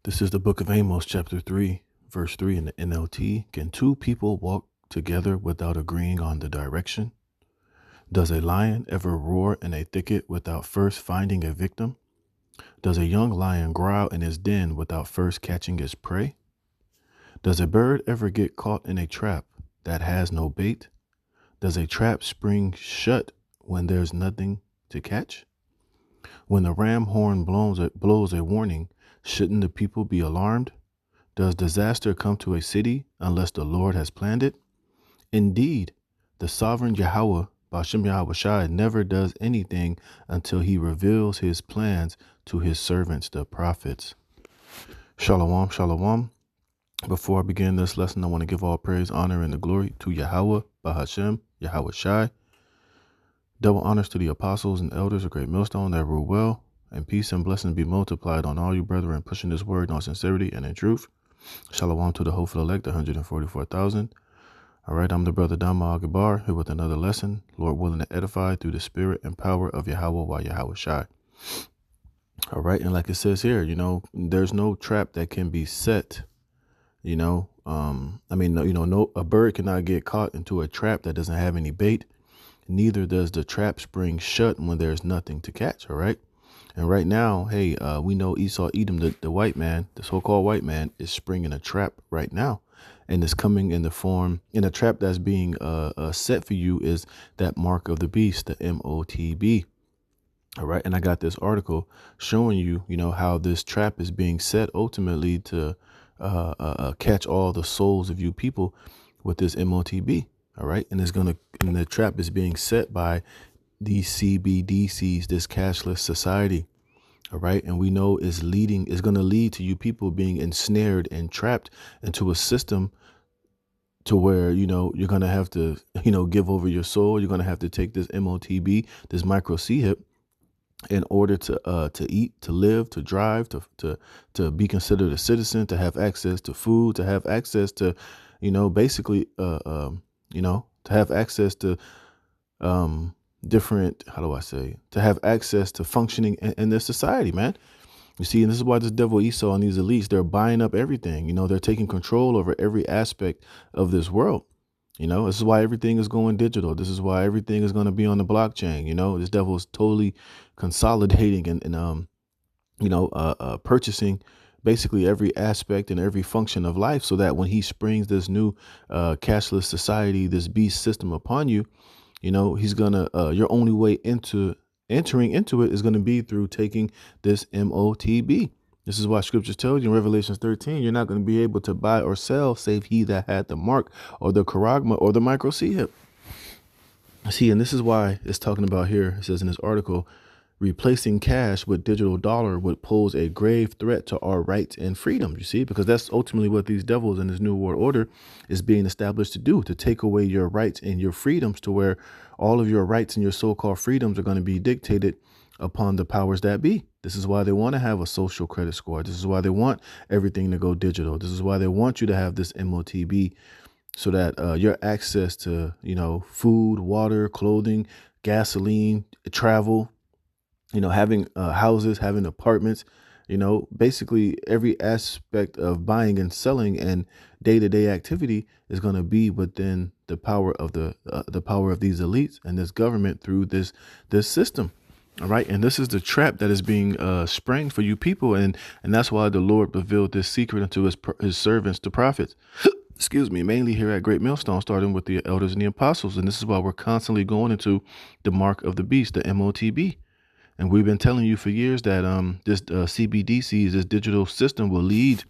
This is the book of Amos, chapter 3, verse 3 in the NLT. Can two people walk together without agreeing on the direction? Does a lion ever roar in a thicket without first finding a victim? Does a young lion growl in his den without first catching his prey? Does a bird ever get caught in a trap that has no bait? Does a trap spring shut when there's nothing to catch? When the ram horn blows a warning, shouldn't the people be alarmed? Does disaster come to a city unless the Lord has planned it? Indeed, the sovereign Yahweh, Bashem Yahweh Shai, never does anything until he reveals his plans to his servants, the prophets. Shalom, shalom. Before I begin this lesson, I want to give all praise, honor, and the glory to Yahweh, Bahashem, Yahweh Shai. Double honors to the apostles and elders of Great Millstone that rule well, and peace and blessings be multiplied on all you brethren pushing this word on sincerity and in truth. Shalom to the hopeful elect, 144,000. All right, I'm the brother Dama Agabar here with another lesson, Lord willing to edify through the spirit and power of Yahweh while Yahweh Shai. All right, and like it says here, there's no trap that can be set. No, a bird cannot get caught into a trap that doesn't have any bait. Neither does the trap spring shut when there's nothing to catch. All right. And right now, we know Esau Edom, the white man, the so-called white man, is springing a trap right now. And it's coming in the form in a trap that's being set for you is that mark of the beast, the MOTB. All right. And I got this article showing you, how this trap is being set ultimately to catch all the souls of you people with this MOTB. All right. And the trap is being set by these CBDC'S, this cashless society. All right. And we know is going to lead to you people being ensnared and trapped into a system to where, you're going to have to, give over your soul. You're going to have to take this MOTB, this micro C-hip, in order to eat, to live, to drive, to be considered a citizen, to have access to food, to have access to, to have access to to have access to functioning in this society, man. You see, and this is why this devil Esau and these elites, they're buying up everything. They're taking control over every aspect of this world. This is why everything is going digital. This is why everything is going to be on the blockchain. This devil is totally consolidating and purchasing basically every aspect and every function of life, so that when he springs this new cashless society, this beast system upon you, he's gonna your only way entering into it is going to be through taking this MOTB. This is why scriptures tell you in Revelation 13, you're not going to be able to buy or sell save he that had the mark or the charagma or the micro C-hip. See, and this is why it's talking about here. It says in this article, replacing cash with digital dollar would pose a grave threat to our rights and freedom. You see, because that's ultimately what these devils in this new world order is being established to do, to take away your rights and your freedoms, to where all of your rights and your so-called freedoms are going to be dictated upon the powers that be. This is why they want to have a social credit score. This is why they want everything to go digital. This is why they want you to have this MOTB, so that your access to, food, water, clothing, gasoline, travel, having houses, having apartments, basically every aspect of buying and selling and day-to-day activity is going to be within the power of the power of these elites and this government through this system. All right. And this is the trap that is being sprung for you people. And that's why the Lord revealed this secret unto his servants, the prophets. Excuse me, mainly here at Great Millstone, starting with the elders and the apostles. And this is why we're constantly going into the mark of the beast, the MOTB. And we've been telling you for years that this CBDC's, this digital system, will lead,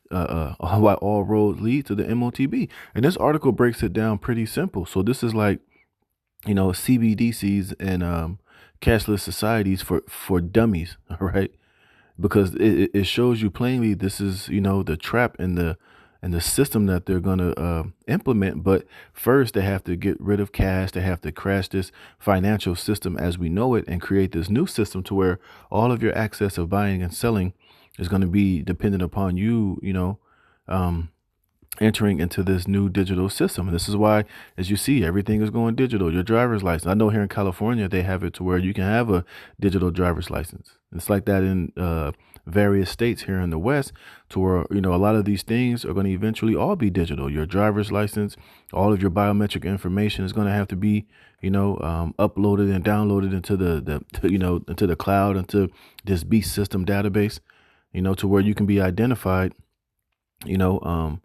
why all roads lead to the MOTB. And this article breaks it down pretty simple. So this is like, CBDC's and cashless societies for dummies. All right. Because it shows you plainly this is, the trap and the system that they're going to implement. But first, they have to get rid of cash. They have to crash this financial system as we know it and create this new system to where all of your access of buying and selling is going to be dependent upon you, entering into this new digital system. And this is why, as you see, everything is going digital. Your driver's license. I know here in California, they have it to where you can have a digital driver's license. It's like that in various states here in the West, to where, a lot of these things are going to eventually all be digital. Your driver's license, all of your biometric information is going to have to be, uploaded and downloaded into into the cloud, into this beast system database, to where you can be identified, you know, um,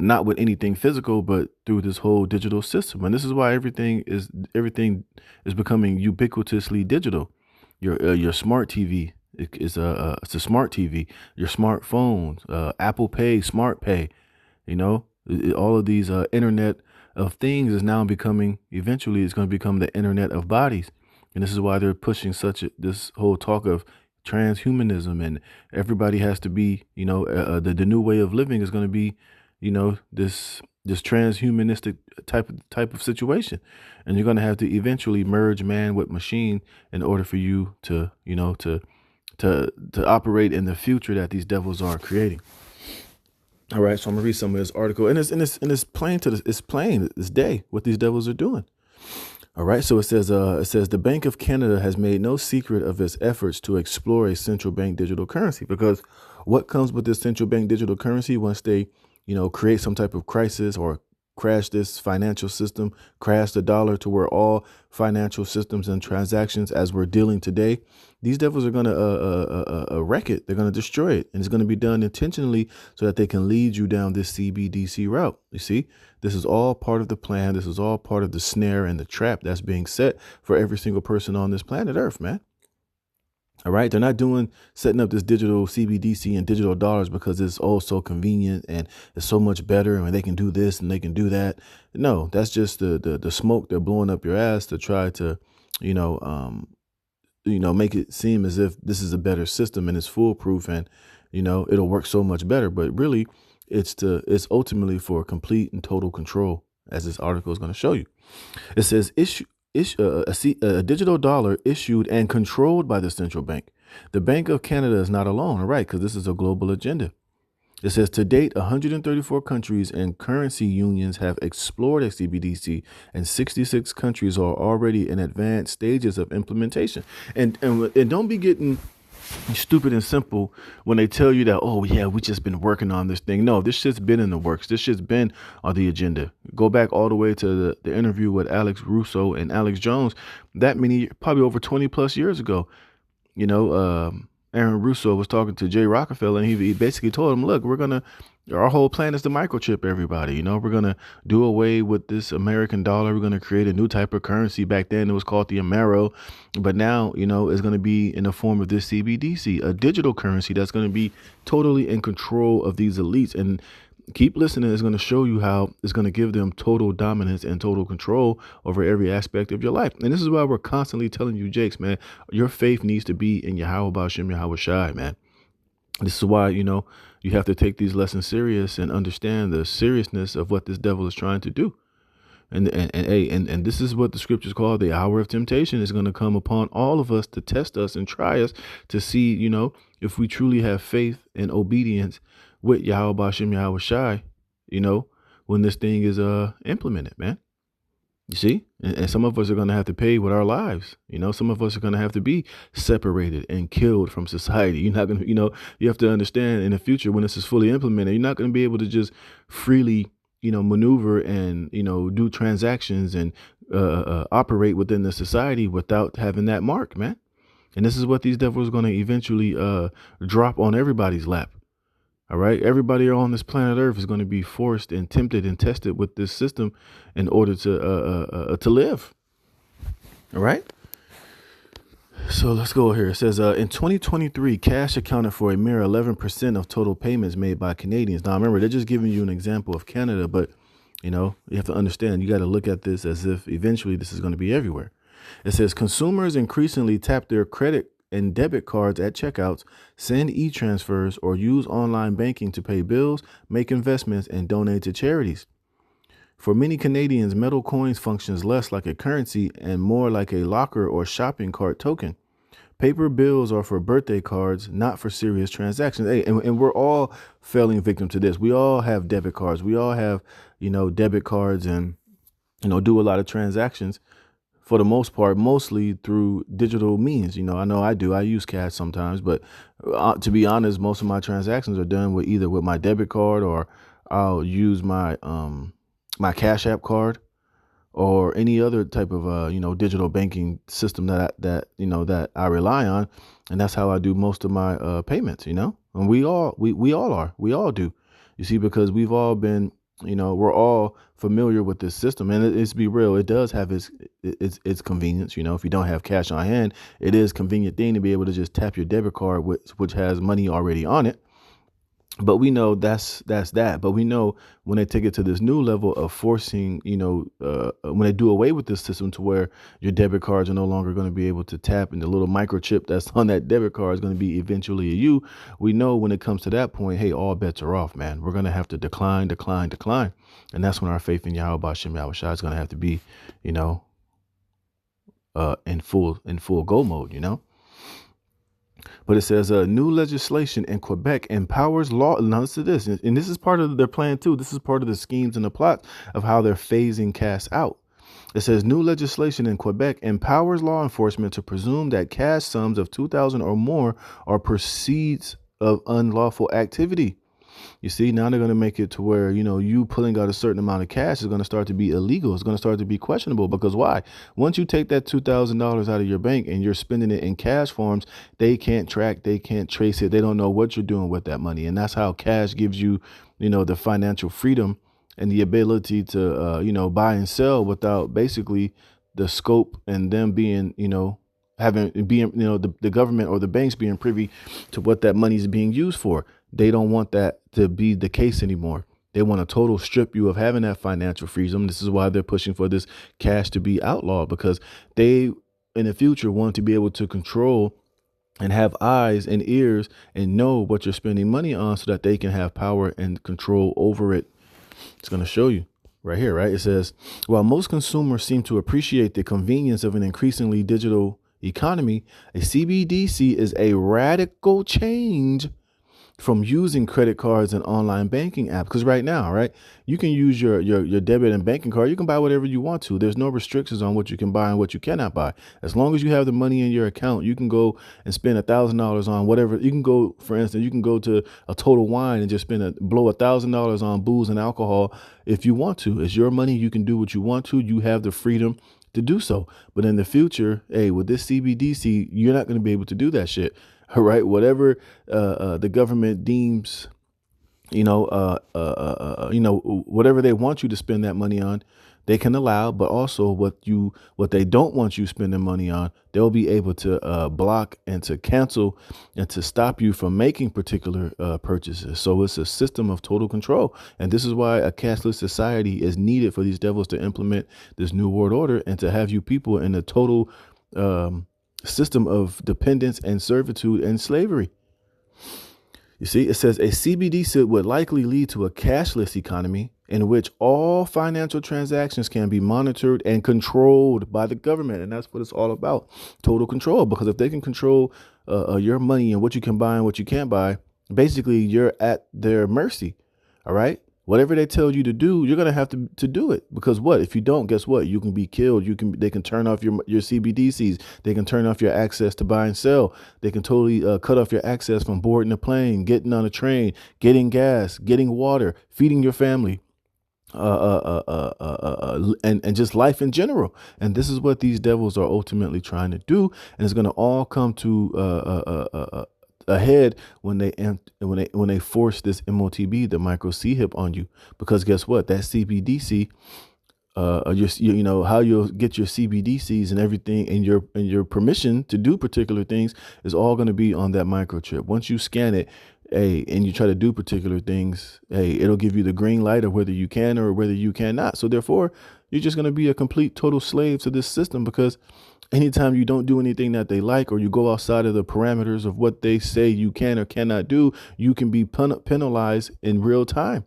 not with anything physical, but through this whole digital system. And this is why everything is becoming ubiquitously digital. Your smart TV it's a smart TV. Your smartphones, Apple Pay, Smart Pay. All of these Internet of Things is now becoming. Eventually, it's going to become the Internet of Bodies. And this is why they're pushing this whole talk of transhumanism, and everybody has to be, the new way of living is going to be, this transhumanistic type of situation, and you're going to have to eventually merge man with machine in order for you to, to operate in the future that these devils are creating. All right, so I'm gonna read some of this article, and it's plain it's plain this day what these devils are doing. All right, so it says the Bank of Canada has made no secret of its efforts to explore a central bank digital currency, because what comes with this central bank digital currency once they, create some type of crisis or crash this financial system, crash the dollar to where all financial systems and transactions as we're dealing today, these devils are going to wreck it. They're going to destroy it. And it's going to be done intentionally so that they can lead you down this CBDC route. You see, this is all part of the plan. This is all part of the snare and the trap that's being set for every single person on this planet Earth, man. All right. They're not setting up this digital CBDC and digital dollars because it's all so convenient and it's so much better and they can do this and they can do that. No, that's just the smoke they're blowing up your ass to try to, make it seem as if this is a better system and it's foolproof and, it'll work so much better. But really, it's ultimately for complete and total control, as this article is going to show you. It says a digital dollar issued and controlled by the central bank. The Bank of Canada is not alone, all right, because this is a global agenda. It says to date, 134 countries and currency unions have explored a CBDC, and 66 countries are already in advanced stages of implementation. And don't be getting stupid and simple when they tell you that, oh yeah, we just been working on this thing. No, this shit's been in the works. This shit's been on the agenda. Go back all the way to the interview with Alex Russo and Alex Jones, probably over 20 plus years ago. Aaron Russo was talking to Jay Rockefeller, and he basically told him, look, our whole plan is to microchip everybody. We're going to do away with this American dollar. We're going to create a new type of currency. Back then it was called the Amero, but now, it's going to be in the form of this CBDC, a digital currency that's going to be totally in control of these elites. And keep listening. It's going to show you how it's going to give them total dominance and total control over every aspect of your life. And this is why we're constantly telling you, Jakes, man, your faith needs to be in Yahweh Ba'Shem Yahweh Shai, man. This is why, you have to take these lessons serious and understand the seriousness of what this devil is trying to do. And this is what the scriptures call the hour of temptation is going to come upon all of us to test us and try us to see, if we truly have faith and obedience with Yahweh Ba'Shem Yahweh Shai, when this thing is implemented, man. You see, and some of us are going to have to pay with our lives. Some of us are going to have to be separated and killed from society. You're not going to, you have to understand in the future when this is fully implemented, you're not going to be able to just freely, maneuver and, do transactions and operate within the society without having that mark, man. And this is what these devils are going to eventually drop on everybody's lap. All right. Everybody on this planet Earth is going to be forced and tempted and tested with this system in order to live. All right. So let's go here. It says in 2023, cash accounted for a mere 11% of total payments made by Canadians. Now, remember, they're just giving you an example of Canada, but, you have to understand, you got to look at this as if eventually this is going to be everywhere. It says consumers increasingly tap their credit and debit cards at checkouts, send e-transfers, or use online banking to pay bills, make investments, and donate to charities. For many Canadians, metal coins functions less like a currency and more like a locker or shopping cart token. Paper bills are for birthday cards, not for serious transactions. Hey, and we're all falling victim to this. We all have debit cards. We all have, debit cards and, do a lot of transactions for the most part, mostly through digital means. I know I do. I use cash sometimes, but to be honest, most of my transactions are done with either with my debit card, or I'll use my Cash App card, or any other type of digital banking system that I rely on, and that's how I do most of my payments. And we all do. You see, because we've all been, we're all familiar with this system, and it's be real, it does have its convenience. If you don't have cash on hand, it is a convenient thing to be able to just tap your debit card, which has money already on it. But we know that's that. But we know when they take it to this new level of forcing, when they do away with this system to where your debit cards are no longer going to be able to tap, and the little microchip that's on that debit card is going to be eventually a you. We know when it comes to that point, hey, all bets are off, man. We're going to have to decline. And that's when our faith in Yahweh Shem Yahweh Shai is going to have to be, in full go mode. But it says new legislation in Quebec empowers law. Now listen to this, and this is part of their plan too. This is part of the schemes and the plots of how they're phasing cash out. It says new legislation in Quebec empowers law enforcement to presume that cash sums of 2,000 or more are proceeds of unlawful activity. You see, now they're going to make it to where, you pulling out a certain amount of cash is going to start to be illegal. It's going to start to be questionable, because why? Once you take that $2,000 out of your bank and you're spending it in cash forms, they can't track, they can't trace it. They don't know what you're doing with that money. And that's how cash gives you, the financial freedom and the ability to, buy and sell without basically the scope and them being, the government or the banks being privy to what that money is being used for. They don't want that to be the case anymore. They want to total strip you of having that financial freedom. This is why they're pushing for this cash to be outlawed, because they, in the future, want to be able to control and have eyes and ears and know what you're spending money on, so that they can have power and control over it. It's going to show you right here, right? It says, while most consumers seem to appreciate the convenience of an increasingly digital economy, a CBDC is a radical change from using credit cards and online banking apps. Because right now, right, you can use your debit and banking card. You can buy whatever you want to. There's no restrictions on what you can buy and what you cannot buy. As long as you have the money in your account, you can go and spend $1,000 on whatever. You can go, for instance, you can go to a Total Wine and just blow $1,000 on booze and alcohol if you want to. It's your money. You can do what you want to. You have the freedom to do so. But in the future, hey, with this CBDC, you're not going to be able to do that shit. All right. Whatever the government deems, whatever they want you to spend that money on, they can allow. But also what they don't want you spending money on, they'll be able to block and to cancel and to stop you from making particular purchases. So it's a system of total control. And this is why a cashless society is needed, for these devils to implement this new world order and to have you people in a total system of dependence and servitude and slavery. You see, it says a CBDC would likely lead to a cashless economy in which all financial transactions can be monitored and controlled by the government. And that's what it's all about. Total control. Because if they can control your money and what you can buy and what you can't buy, basically you're at their mercy. All right. Whatever they tell you to do, you're going to have to do it, because what? If you don't, guess what? You can be killed. They can turn off your CBDCs. They can turn off your access to buy and sell. They can totally cut off your access from boarding a plane, getting on a train, getting gas, getting water, feeding your family, and just life in general. And this is what these devils are ultimately trying to do. And it's going to all come to ahead when they force this MOTB, the micro CHIP, on you. Because guess what? That CBDC, how you'll get your CBDCs and everything, and your permission to do particular things is all going to be on that microchip. Once you scan it, hey, and you try to do particular things, hey, it'll give you the green light of whether you can or whether you cannot. So therefore, you're just going to be a complete total slave to this system, because anytime you don't do anything that they like, or you go outside of the parameters of what they say you can or cannot do, you can be penalized in real time.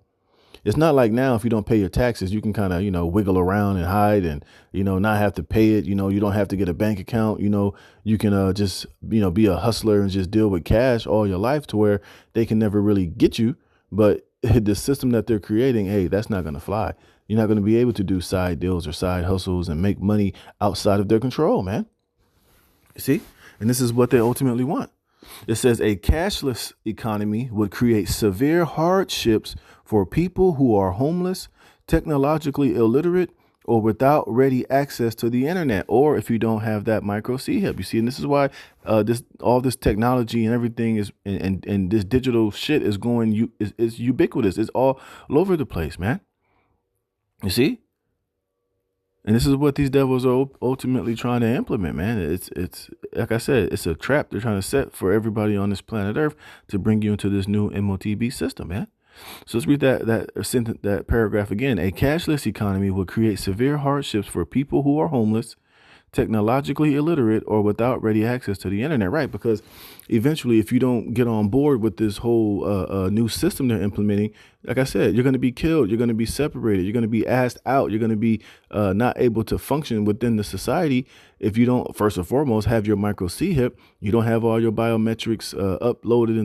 It's not like now, if you don't pay your taxes, you can kind of, wiggle around and hide and, not have to pay it. You don't have to get a bank account. You can just, be a hustler and just deal with cash all your life, to where they can never really get you. But the system that they're creating, hey, that's not going to fly. You're not going to be able to do side deals or side hustles and make money outside of their control, man. You see? And this is what they ultimately want. It says a cashless economy would create severe hardships for people who are homeless, technologically illiterate, or without ready access to the internet, or if you don't have that micro C-hip. You see, and this is why all this technology and everything is and this digital shit is is ubiquitous. It's all over the place, man. You see? And this is what these devils are ultimately trying to implement, man. It's like I said, it's a trap they're trying to set for everybody on this planet Earth to bring you into this new MOTB system, man. So let's read that paragraph again. A cashless economy will create severe hardships for people who are homeless, technologically illiterate, or without ready access to the internet, right? Because eventually, if you don't get on board with this whole new system they're implementing, like I said, you're going to be killed. You're going to be separated. You're going to be asked out. You're going to be not able to function within the society if you don't, first and foremost, have your micro C-hip. You don't have all your biometrics uploaded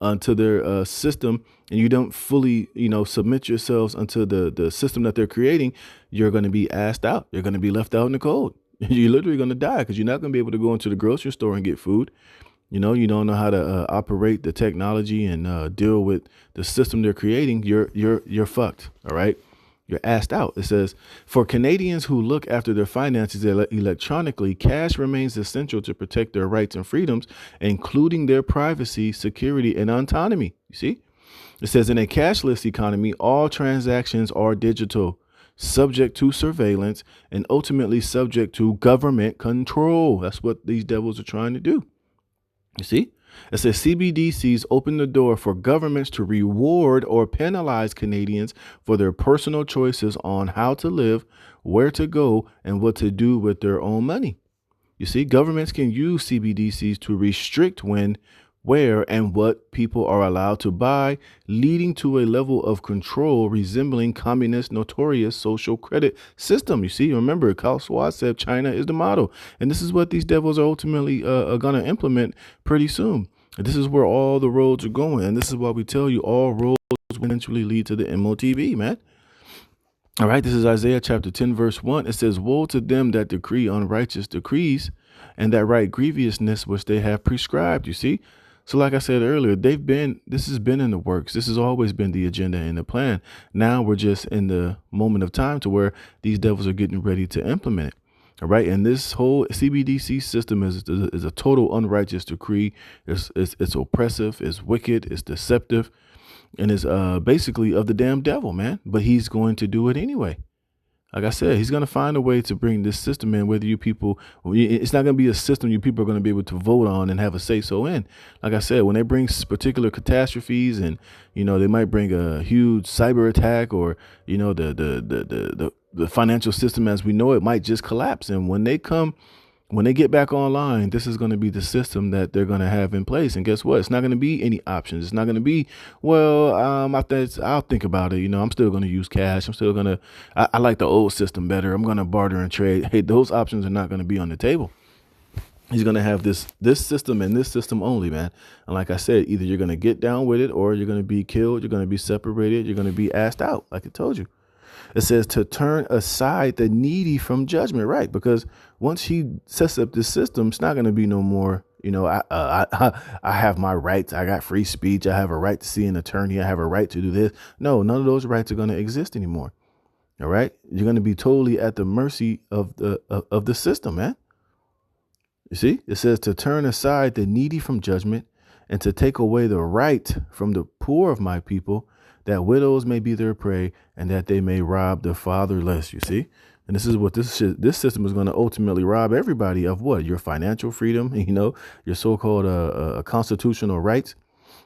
onto their system, and you don't fully, submit yourselves unto the system that they're creating. You're going to be asked out. You're going to be left out in the cold. You're literally going to die because you're not going to be able to go into the grocery store and get food. You don't know how to operate the technology and deal with the system they're creating. You're fucked. All right. You're asked out. It says, for Canadians who look after their finances electronically, cash remains essential to protect their rights and freedoms, including their privacy, security, and autonomy. You see, it says in a cashless economy, all transactions are digital, subject to surveillance, and ultimately subject to government control. That's what these devils are trying to do. You see? It says CBDCs open the door for governments to reward or penalize Canadians for their personal choices on how to live, where to go, and what to do with their own money. You see, governments can use CBDCs to restrict when, where, and what people are allowed to buy, leading to a level of control resembling communist notorious social credit system. You see, remember, Klaus Schwab said China is the model. And this is what these devils are ultimately going to implement pretty soon. And this is where all the roads are going. And this is why we tell you all roads will eventually lead to the MOTB, man. All right, this is Isaiah chapter 10, verse 1. It says, woe to them that decree unrighteous decrees and that write grievousness which they have prescribed. You see? So like I said earlier, this has been in the works. This has always been the agenda and the plan. Now we're just in the moment of time to where these devils are getting ready to implement it. All right. And this whole CBDC system is a total unrighteous decree. It's oppressive, it's wicked, it's deceptive, and it's basically of the damn devil, man. But he's going to do it anyway. Like I said, he's going to find a way to bring this system in, whether you people, it's not going to be a system you people are going to be able to vote on and have a say so in. Like I said, when they bring particular catastrophes and, they might bring a huge cyber attack or, the financial system as we know it might just collapse. And when they get back online, this is going to be the system that they're going to have in place. And guess what? It's not going to be any options. It's not going to be, I'll think about it. I'm still going to use cash. I'm still going to, I like the old system better. I'm going to barter and trade. Hey, those options are not going to be on the table. He's going to have this system and this system only, man. And like I said, either you're going to get down with it or you're going to be killed. You're going to be separated. You're going to be asked out, like I told you. It says to turn aside the needy from judgment, right? Because once he sets up this system, it's not going to be no more, I have my rights. I got free speech. I have a right to see an attorney. I have a right to do this. No, none of those rights are going to exist anymore. All right. You're going to be totally at the mercy of the system, man. You see, it says to turn aside the needy from judgment and to take away the right from the poor of my people, that widows may be their prey and that they may rob the fatherless. You see, and this is what this system is going to ultimately rob everybody of what? Your financial freedom, your so-called constitutional rights.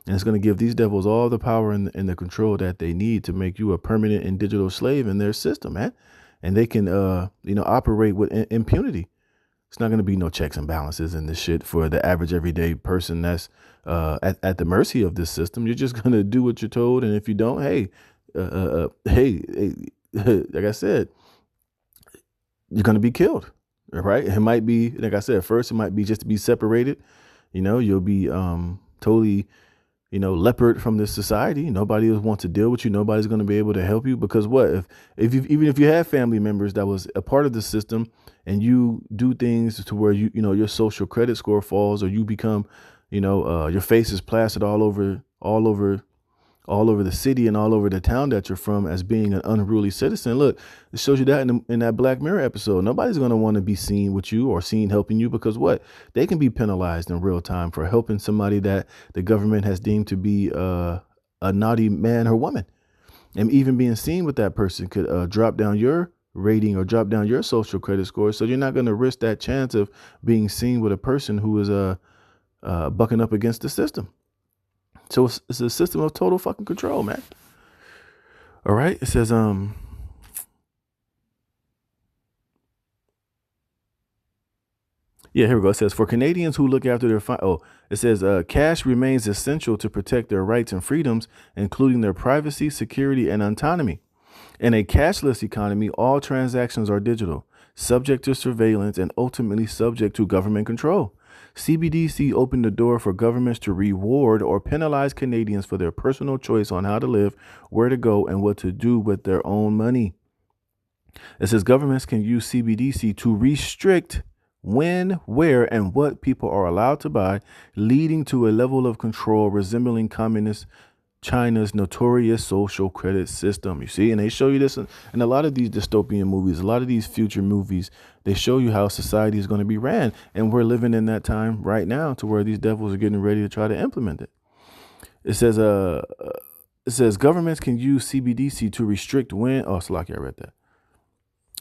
And it's going to give these devils all the power and the control that they need to make you a permanent and digital slave in their system, man. And they can, operate with impunity. It's not going to be no checks and balances in this shit for the average everyday person that's at the mercy of this system. You're just going to do what you're told. And if you don't, hey, like I said, you're going to be killed. Right. It might be, like I said, first, it might be just to be separated. You'll be totally leopard from this society. Nobody wants to deal with you. Nobody's going to be able to help you because what even if you have family members that was a part of the system and you do things to where your social credit score falls or you become, your face is plastered all over the city and all over the town that you're from as being an unruly citizen. Look, it shows you that in that Black Mirror episode. Nobody's going to want to be seen with you or seen helping you because what? They can be penalized in real time for helping somebody that the government has deemed to be a naughty man or woman. And even being seen with that person could drop down your rating or drop down your social credit score. So you're not going to risk that chance of being seen with a person who is bucking up against the system. So it's a system of total fucking control, man. All right. It says, yeah, here we go. It says for Canadians who look after their it says cash remains essential to protect their rights and freedoms, including their privacy, security, and autonomy. In a cashless economy, all transactions are digital, subject to surveillance, and ultimately subject to government control. CBDC opened the door for governments to reward or penalize Canadians for their personal choice on how to live, where to go, and what to do with their own money. It says governments can use CBDC to restrict when, where, and what people are allowed to buy, leading to a level of control resembling communist China's notorious social credit system. You see, and they show you this in a lot of these dystopian movies, a lot of these future movies. They show you how society is going to be ran, and we're living in that time right now to where these devils are getting ready to try to implement it. It says governments can use CBDC to restrict when. Oh, Slaki, I read that.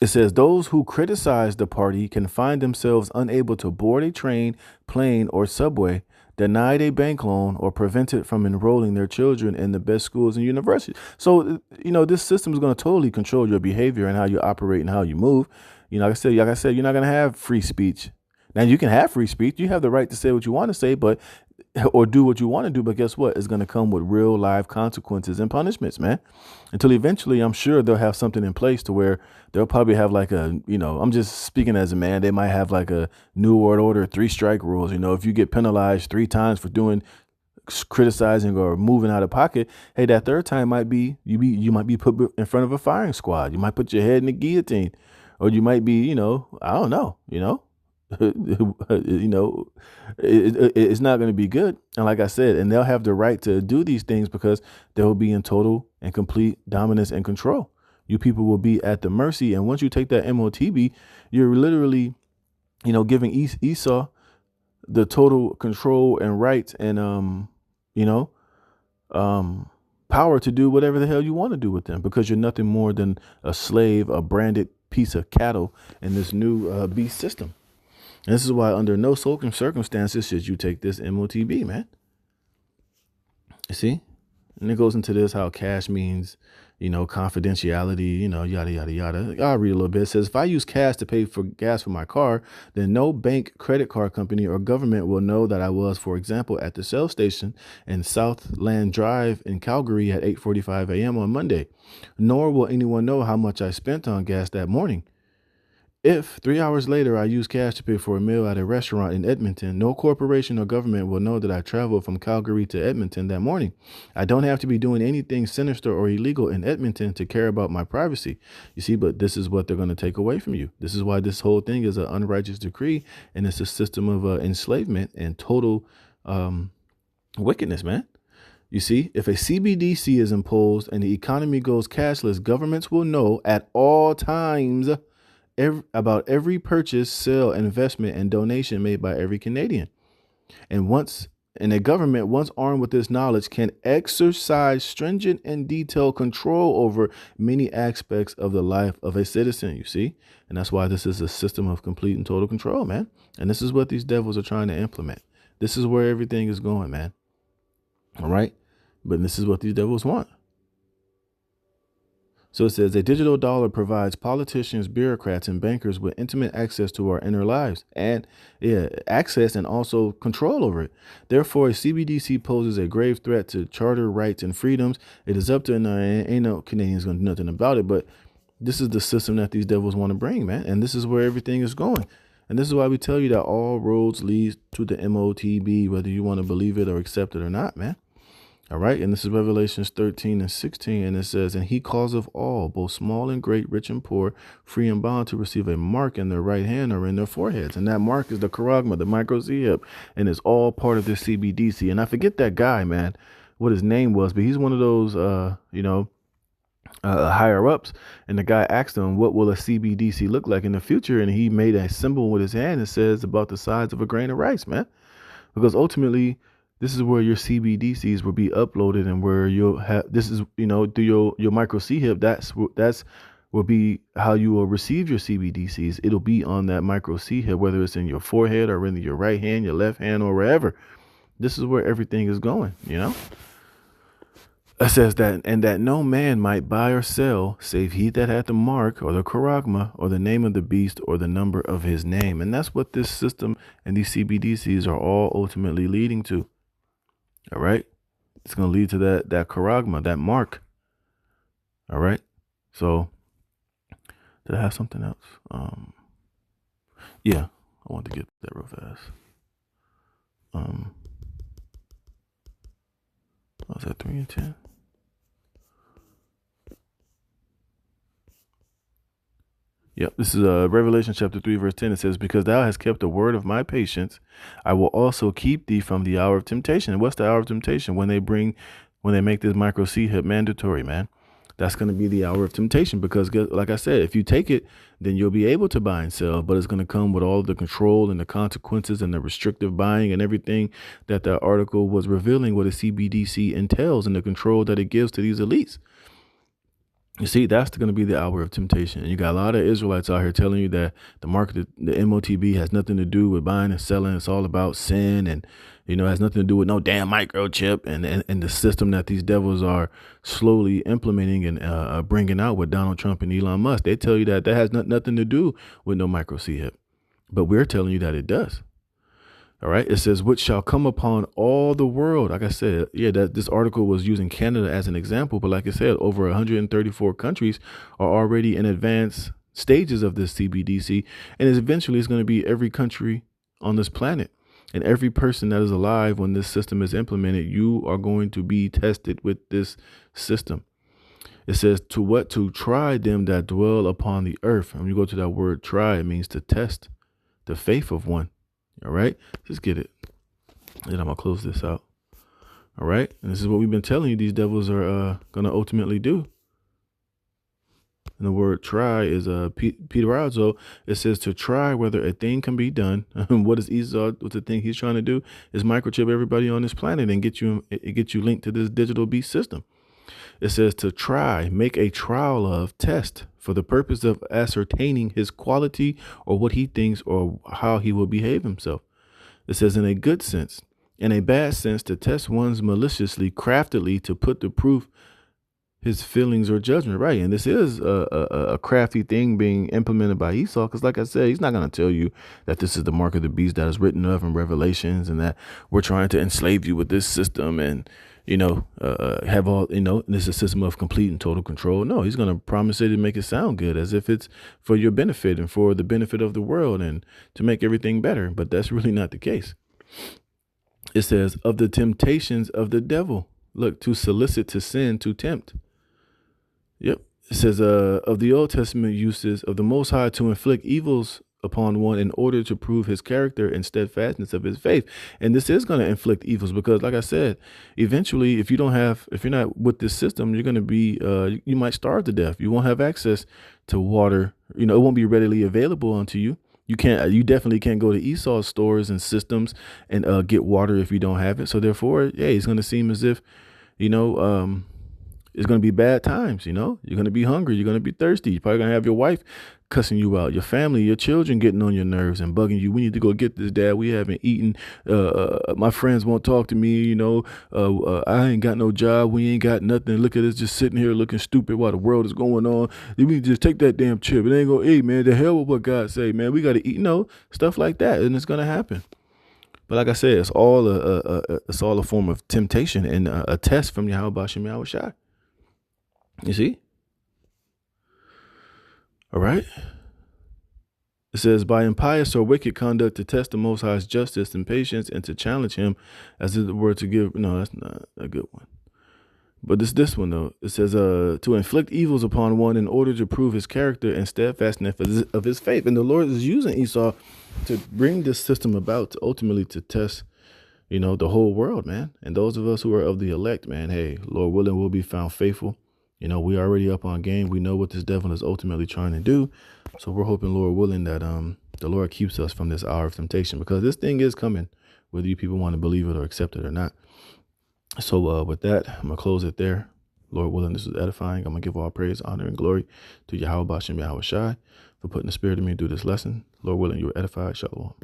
It says those who criticize the party can find themselves unable to board a train, plane, or subway, denied a bank loan, or prevented from enrolling their children in the best schools and universities. So, this system is going to totally control your behavior and how you operate and how you move. Like I said, you're not going to have free speech. Now, you can have free speech. You have the right to say what you want to say, or do what you want to do. But guess what? It's going to come with real live consequences and punishments, man. Until eventually, I'm sure they'll have something in place to where they'll probably have like I'm just speaking as a man. They might have like a New World Order 3-strike rules. If you get penalized 3 times for criticizing or moving out of pocket, hey, that third time might be you might be put in front of a firing squad. You might put your head in the guillotine, or you might be, I don't know, it's not going to be good. And like I said, and they'll have the right to do these things because they will be in total and complete dominance and control. You people will be at the mercy. And once you take that MOTB, you're literally, giving Esau the total control and rights and, power to do whatever the hell you want to do with them, because you're nothing more than a slave, a branded piece of cattle in this new beast system. And this is why under no circumstances should you take this MOTB, man. You see? And it goes into this, how cash means, confidentiality, yada, yada, yada. I'll read a little bit. It says, if I use cash to pay for gas for my car, then no bank, credit card company, or government will know that I was, for example, at the Shell station in Southland Drive in Calgary at 8:45 a.m. on Monday. Nor will anyone know how much I spent on gas that morning. If 3 hours later I use cash to pay for a meal at a restaurant in Edmonton, no corporation or government will know that I traveled from Calgary to Edmonton that morning. I don't have to be doing anything sinister or illegal in Edmonton to care about my privacy. You see, but this is what they're going to take away from you. This is why this whole thing is an unrighteous decree, and it's a system of enslavement and total wickedness, man. You see, if a CBDC is imposed and the economy goes cashless, governments will know at all times about every purchase, sale, investment, and donation made by every Canadian. And a government, once armed with this knowledge, can exercise stringent and detailed control over many aspects of the life of a citizen, you see? And that's why this is a system of complete and total control, man. And this is what these devils are trying to implement. This is where everything is going, man. All right? But this is what these devils want. So it says a digital dollar provides politicians, bureaucrats, and bankers with intimate access to our inner lives and access and also control over it. Therefore, a CBDC poses a grave threat to charter rights and freedoms. It is up to, ain't no Canadians going to do nothing about it, but this is the system that these devils want to bring, man. And this is where everything is going. And this is why we tell you that all roads lead to the MOTB, whether you want to believe it or accept it or not, man. All right. And this is Revelations 13 and 16. And it says, and he causeth all, both small and great, rich and poor, free and bond, to receive a mark in their right hand or in their foreheads. And that mark is the charagma, the microchip, and it's all part of this CBDC. And I forget that guy, man, what his name was, but he's one of those, higher ups. And the guy asked him, what will a CBDC look like in the future? And he made a symbol with his hand that says about the size of a grain of rice, man. Because ultimately, this is where your CBDCs will be uploaded, and where you'll have, this is, through your micro C hip. That's will be how you will receive your CBDCs. It'll be on that micro C hip, whether it's in your forehead or in your right hand, your left hand, or wherever. This is where everything is going, It says that, and that no man might buy or sell, save he that hath the mark, or the charagma, or the name of the beast, or the number of his name. And that's what this system and these CBDCs are all ultimately leading to. All right. It's going to lead to that charagma, that mark. All right. So did I have something else? Yeah, I want to get that real fast. Was that 3 and 10? Yep. This is Revelation chapter 3, verse 10. It says, because thou hast kept the word of my patience, I will also keep thee from the hour of temptation. And what's the hour of temptation? When they make this micro C hip mandatory, man. That's going to be the hour of temptation, because like I said, if you take it, then you'll be able to buy and sell, but it's going to come with all the control and the consequences and the restrictive buying and everything that the article was revealing what a CBDC entails, and the control that it gives to these elites. You see, that's going to be the hour of temptation. And you got a lot of Israelites out here telling you that the market, the MOTB, has nothing to do with buying and selling. It's all about sin, and it has nothing to do with no damn microchip and the system that these devils are slowly implementing and bringing out with Donald Trump and Elon Musk. They tell you that has nothing to do with no micro C hip, but we're telling you that it does. All right. It says, which shall come upon all the world. Like I said, that this article was using Canada as an example. But like I said, over 134 countries are already in advanced stages of this CBDC. And eventually it's going to be every country on this planet. And every person that is alive when this system is implemented, you are going to be tested with this system. It says, to try them that dwell upon the earth. And when you go to that word try, it means to test the faith of one. All right, just get it. And I'm going to close this out. All right. And this is what we've been telling you these devils are going to ultimately do. And the word try is Peterazzo. It says to try whether a thing can be done. What is Esau? What's the thing he's trying to do is microchip everybody on this planet and get you linked to this digital beast system. It says to try, make a trial of, test, for the purpose of ascertaining his quality or what he thinks or how he will behave himself. It says in a good sense. In a bad sense, to test one's maliciously, craftily, to put to proof his feelings or judgment. Right. And this is a crafty thing being implemented by Esau, because like I said, he's not going to tell you that this is the mark of the beast that is written of in Revelations, and that we're trying to enslave you with this system and have all, this is a system of complete and total control. No, he's going to promise it and make it sound good, as if it's for your benefit and for the benefit of the world and to make everything better. But that's really not the case. It says, of the temptations of the devil, look, to solicit, to sin, to tempt. Yep. It says, of the Old Testament uses of the Most High to inflict evils upon one in order to prove his character and steadfastness of his faith. And this is going to inflict evils, because like I said, eventually, if you're not with this system, you're going to be, you might starve to death. You won't have access to water. It won't be readily available unto you. You definitely can't go to Esau's stores and systems and get water if you don't have it. So therefore, it's going to seem as if, it's going to be bad times. You're going to be hungry. You're going to be thirsty. You're probably going to have your wife cussing you out, your family, your children getting on your nerves and bugging you. We need to go get this, Dad. We haven't eaten. My friends won't talk to me. I ain't got no job. We ain't got nothing. Look at us just sitting here looking stupid while the world is going on. We just take that damn chip. It ain't going to eat, man. The hell with what God say, man. We got to eat, stuff like that. And it's going to happen. But like I said, it's all a form of temptation and a test from Yahweh Bashim Yahweh Shai. You see? All right. It says, by impious or wicked conduct, to test the Most High's justice and patience, and to challenge him, as if it were to give. No, that's not a good one. But this one though, it says to inflict evils upon one in order to prove his character and steadfastness of his faith. And the Lord is using Esau to bring this system about, to ultimately to test, the whole world, man. And those of us who are of the elect, man, hey, Lord willing, we'll be found faithful. We already up on game. We know what this devil is ultimately trying to do. So we're hoping, Lord willing, that the Lord keeps us from this hour of temptation, because this thing is coming, whether you people want to believe it or accept it or not. So with that, I'm going to close it there. Lord willing, this is edifying. I'm going to give all praise, honor, and glory to Yahweh Bashem Yahweh Shai for putting the spirit in me to do this lesson. Lord willing, you are edified. Shalom.